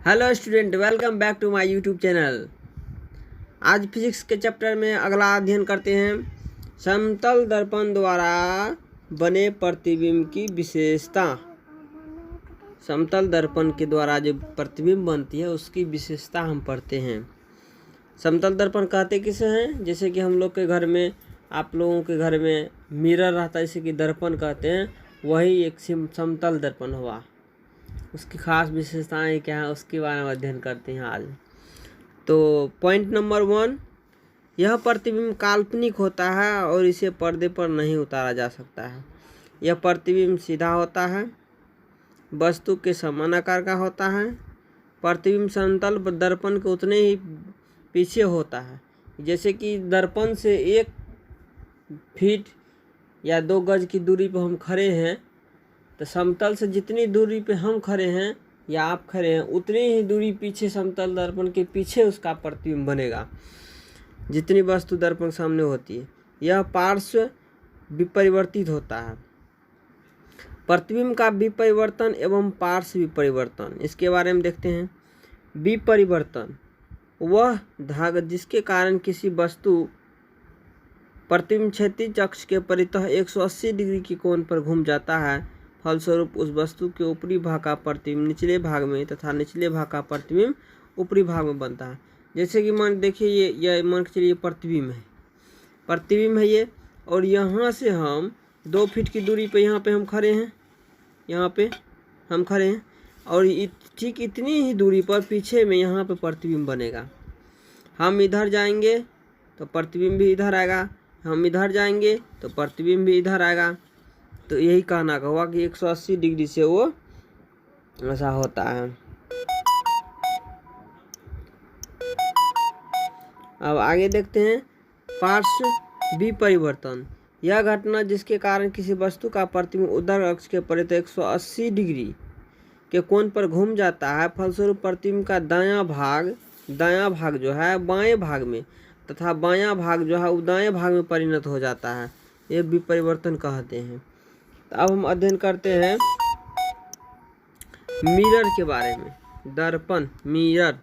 Hello student, welcome back to my YouTube channel. आज physics के chapter में अगला अध्ययन करते हैं समतल दर्पण द्वारा बने प्रतिबिंब की विशेषता। समतल दर्पण के द्वारा जो प्रतिबिंब बनती है उसकी विशेषता हम पढ़ते हैं। समतल दर्पण कहते किसे हैं? जैसे कि हम लोग के घर में, आप लोगों के घर में मिरर रहता है, जैसे कि दर्पण कहते हैं, वही एक समतल दर्पण हुआ। उसकी खास विशेषताएं क्या है उसके बारे में अध्ययन करते हैं आज। तो पॉइंट नंबर 1, यह प्रतिबिंब काल्पनिक होता है और इसे पर्दे पर नहीं उतारा जा सकता है। यह प्रतिबिंब सीधा होता है, वस्तु के समान आकार का होता है। प्रतिबिंब समतल दर्पण के उतने ही पीछे होता है। जैसे कि दर्पण से 1 फीट या 2 गज की दूरी पर हम खड़े हैं, तो समतल से जितनी दूरी पे हम खड़े हैं या आप खड़े हैं उतनी ही दूरी पीछे समतल दर्पण के पीछे उसका प्रतिबिंब बनेगा, जितनी वस्तु दर्पण सामने होती है। यह पार्श्व विपरिवर्तित होता है। प्रतिबिंब का विपरिवर्तन एवं पार्श्व विपरिवर्तन, इसके बारे में देखते हैं। विपरिवर्तन वह धागा जिसके कारण किसी वस्तु प्रतिबिंब क्षैतिज अक्ष के परितः 180 डिग्री के कोण पर घूम जाता है। फलस्वरूप उस वस्तु के ऊपरी भाग का प्रतिबिंब निचले भाग में तथा निचले भाग का प्रतिबिंब ऊपरी भाग में बनता है। जैसे कि मान देखिए, ये मान के चलिए प्रतिबिंब है ये, और यहाँ से हम 2 फीट की दूरी पे यहाँ पे हम खड़े हैं, यहाँ पे हम खड़े हैं, और ठीक इतनी ही दूरी पर पीछे में यहाँ पे प्रतिबिंब बनेगा। हम इधर जाएंगे तो प्रतिबिंब भी इधर आएगा, हम इधर जाएंगे तो प्रतिबिंब भी इधर आएगा। तो यही कहना हुआ कि 180 डिग्री से वो ऐसा होता है। अब आगे देखते हैं पार्श्व विपरिवर्तन। यह घटना जिसके कारण किसी वस्तु का प्रतिबिंब उधर अक्ष के परितः 180 डिग्री के कोण पर घूम जाता है। फलस्वरूप प्रतिबिंब का दायां भाग जो है बाएं भाग में तथा बायां भाग जो है वो दाएं भाग में परिणत हो जाता है। ये विपरिवर्तन कहते हैं। तो अब हम अध्ययन करते हैं मिरर के बारे में। दर्पण, मिरर,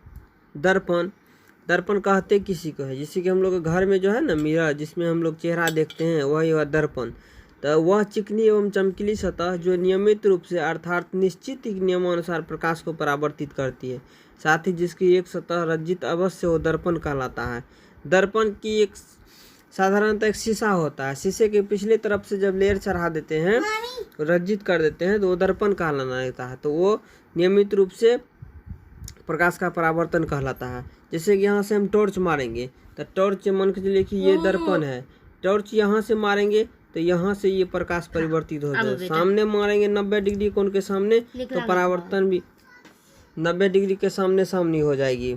दर्पण कहते किसी को है? जैसे कि हम लोग के घर में जो है ना मिरर, जिसमें हम लोग चेहरा देखते हैं, वही वह दर्पण। तो वह चिकनी एवं चमकीली सतह जो नियमित रूप से अर्थात निश्चित नियमानुसार प्रकाश को परावर्तित करती है, साथ ही जिसकी एक सतह रज्जित अवश्य हो दर्पण कहलाता है। दर्पण की एक साधारणतः एक शीशा होता है। शीशे के पिछले तरफ से जब लेयर चढ़ा देते हैं, रज्जित कर देते हैं, तो वो दर्पण कहलाना रहता है। तो वो नियमित रूप से प्रकाश का परावर्तन कहलाता है। जैसे कि यहाँ से हम टॉर्च मारेंगे तो टॉर्च मान के चलिए कि ये दर्पण है, टॉर्च यहाँ से मारेंगे तो यहाँ से ये प्रकाश परिवर्तित हो जाए। सामने मारेंगे 90 डिग्री कोण के सामने तो परावर्तन भी 90 डिग्री के सामने हो जाएगी।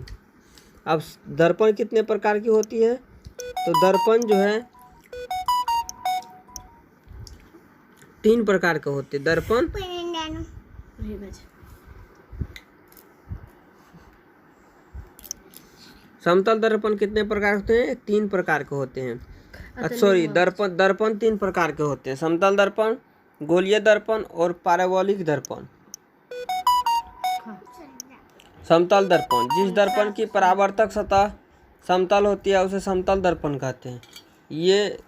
अब दर्पण कितने प्रकार की होती है? तो दर्पण जो है 3 प्रकार के होते हैं। दर्पण समतल दर्पण कितने प्रकार होते हैं? 3 प्रकार के होते हैं। सॉरी, दर्पण 3 प्रकार के होते हैं। समतल दर्पण, गोलीय दर्पण और पैराबोलिक दर्पण। समतल दर्पण, जिस दर्पण की परावर्तक सतह समतल होती है उसे समतल दर्पण कहते हैं। ये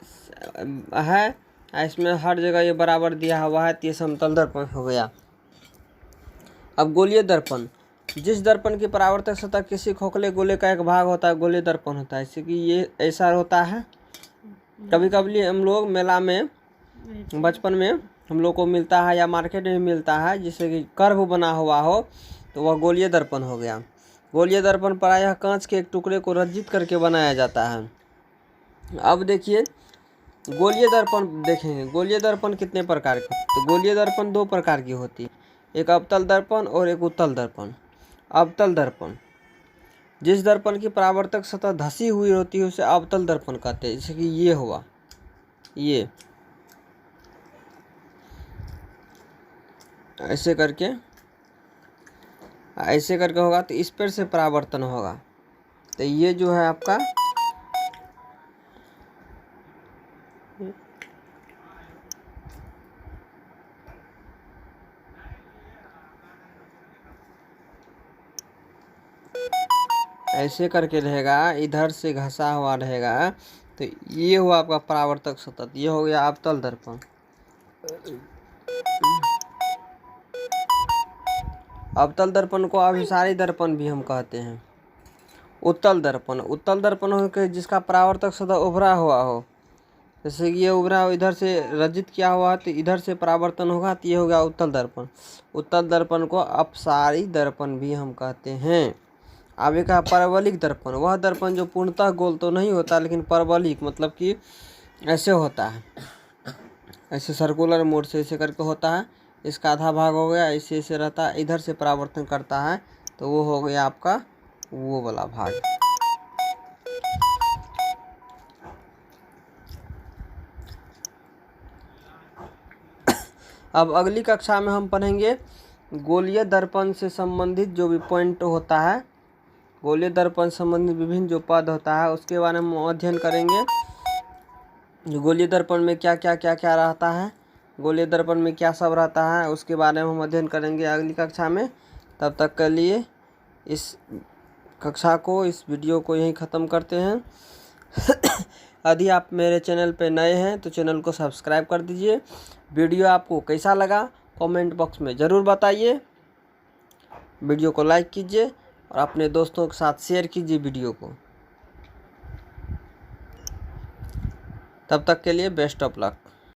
है, इसमें हर जगह ये बराबर दिया हुआ है, तो ये समतल दर्पण हो गया। अब गोलीय दर्पण, जिस दर्पण की परावर्तक सतह किसी खोखले गोले का एक भाग होता है, गोलीय दर्पण होता है। जैसे कि ये ऐसा होता है। कभी कभी हम लोग मेला में, बचपन में हम लोग को मिलता है या मार्केट में मिलता है, जिससे कि कर्व बना हुआ हो, तो वह गोलीय दर्पण हो गया। गोलीय दर्पण प्रायः कांच के एक टुकड़े को रज्जित करके बनाया जाता है। अब देखिए गोलीय दर्पण देखेंगे। गोलीय दर्पण कितने प्रकार के? तो गोलीय दर्पण 2 प्रकार की होती है, एक अवतल दर्पण और एक उत्तल दर्पण। अवतल दर्पण, जिस दर्पण की परावर्तक सतह धसी हुई होती है उसे अवतल दर्पण कहते हैं। जैसे कि ये हुआ, ये ऐसे करके होगा तो इस पर से परावर्तन होगा। तो ये जो है आपका ऐसे करके रहेगा, इधर से घसा हुआ रहेगा। तो ये हुआ आपका परावर्तक सतह, ये हो गया अवतल दर्पण। अवतल दर्पण को अभिसारी दर्पण भी हम कहते हैं। उत्तल दर्पण, उत्तल दर्पण हो के जिसका परावर्तक सतह उभरा हुआ हो, जैसे कि ये उभरा हो, इधर से रजित किया हुआ तो इधर से परावर्तन होगा, तो ये हो गया उत्तल दर्पण। उत्तल दर्पण को अपसारी दर्पण भी हम कहते हैं। अब एक है परवलिक दर्पण, वह दर्पण जो पूर्णतः गोल तो नहीं होता लेकिन परवलिक मतलब कि ऐसे होता है, ऐसे सर्कुलर मोड से ऐसे करके होता है। इसका आधा भाग हो गया, ऐसे ऐसे रहता है, इधर से परावर्तन करता है, तो वो हो गया आपका वो वाला भाग। अब अगली कक्षा में हम पढ़ेंगे गोलीय दर्पण से संबंधित जो भी पॉइंट होता है, गोलीय दर्पण संबंधित विभिन्न जो पद होता है उसके बारे में अध्ययन करेंगे। गोलीय दर्पण में क्या क्या रहता है, गोलीय दर्पण में क्या सब रहता है, उसके बारे में हम अध्ययन करेंगे अगली कक्षा में। तब तक के लिए इस कक्षा को, इस वीडियो को यहीं ख़त्म करते हैं। यदि आप मेरे चैनल पे नए हैं तो चैनल को सब्सक्राइब कर दीजिए। वीडियो आपको कैसा लगा कमेंट बॉक्स में ज़रूर बताइए। वीडियो को लाइक कीजिए और अपने दोस्तों के साथ शेयर कीजिए वीडियो को। तब तक के लिए बेस्ट ऑफ लक।